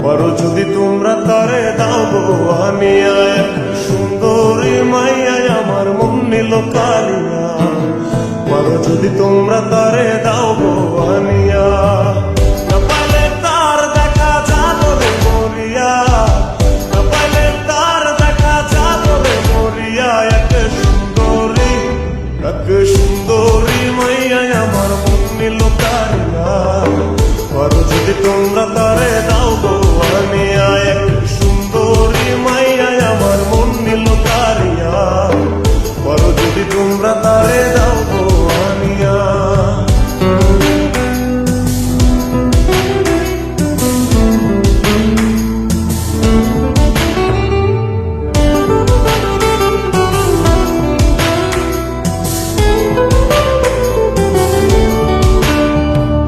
পারো যদি তোমরা তারে দাও গো আনিয়া, এক সুন্দরী মাইয়া আমার মন নিল কালিয়া। পারো যদি তোমরা তারে দাও গো আনিয়া, না পাইলে তার দেখা যাবো রে মরিয়া, না পাইলে তার দেখা যাবো রে মরিয়া। এক সুন্দরী মাইয়া আমার মন নিল কালিয়া। পারো যদি তোমরা তারে দাও গো আনিয়া, এক সুন্দরী মাইয়া আমার মন নিল কারিয়া। পারো যদি তোমরা তারে দাও গো আনিয়া।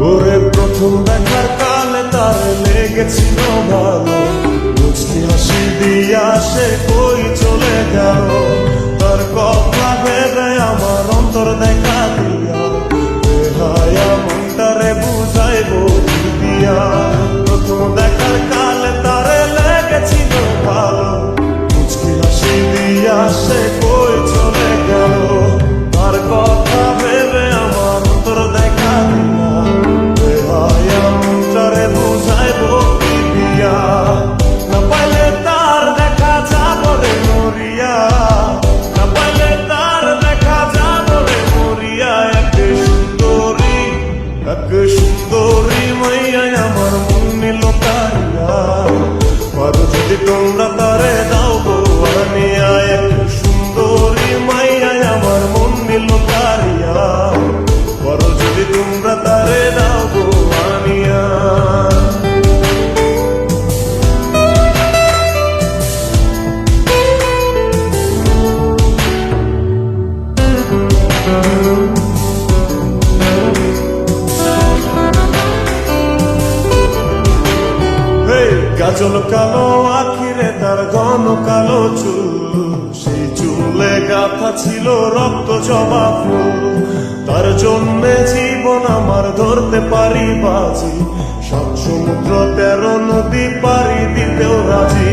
ওরে প্রথম দেখার কালে তার লেগেছিল ভালো, মুচকি হাসি দিয়া সে কই চলে গেল। তার কথা ভেবে আমার অন্তর দেখা দিয়া, বেহায়া মনটারে বুঝাইব দিয়া। প্রথম দেখার কালে তার লেগেছিল ভালো, মুচকি হাসি দিয়া সে কই চলে গেল। তার কথা ভেবে আমার অন্তর দেখা দিয়া, বেহায়া মনটারে বুঝাইব দিয়া। না পাইলে তার দেখা যাব রে মরিয়া, না পাইলে তার দেখা যাব রে মরিয়া। এক সুন্দরী মাইয়া আমার মন নিল কারিয়া। পারো যদি তোমরা তারে দাও গো আনিয়া, এক সুন্দরী মাইয়া আমার মন নিল কারিয়া। পারো যদি তোমরা তারে দাও গো আনিয়া। কাজল কালো আখিরে তার ঘন কালো চুল, সেই চুলে গাথা ছিল রক্ত জবা ফুল। তার জন্যে জীবন আমার ধরতে পারি বাজি, 7 সমুদ্র 13 নদী পারি দিতেও রাজি।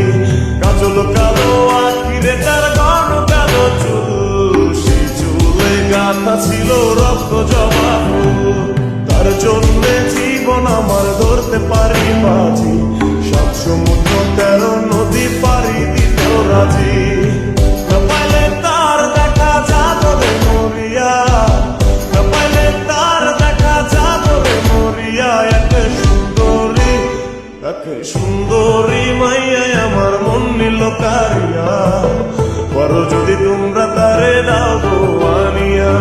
কাজল কালো আখিরে তার ঘন কালো চুল, সেই চুলে গাথা ছিল রক্ত জবা ফুল। তার জন্যে জীবন আমার ধরতে পারি বাজি, 7 সমুদ্র 13 নদী পারি দিতেও রাজি। না পাইলে তার দেখা যাবো রে মরিয়া, না পাইলে তার দেখা যাবো রে মরিয়া। এক সুন্দরী মাইয়া আমার মন নিল কারিয়া। পারো যদি তোমরা তারে দাও গো আনিয়া,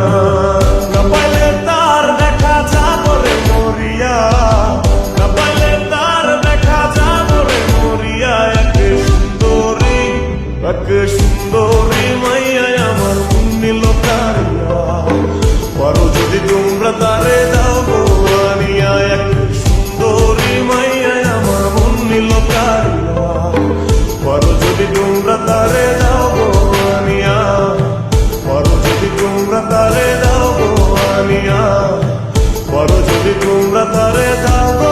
না পাইলে তার দেখা যাবো রে মরিয়া, না পাইলে তার দেখা যাবো রে মরিয়া। এক সুন্দরী মাইয়া আমার মন নিল কারিয়া। পারো যদি তোমরা তারে দাও গো আনিয়া, এক সুন্দরী মাইয়া আমার মন নিল কারিয়া। পারো যদি তোমরা তারে দাও গো আনিয়া, পারো যদি তোমরা তারে দাও গো আনিয়া। পারো যদি তোমরা তারে দাও গো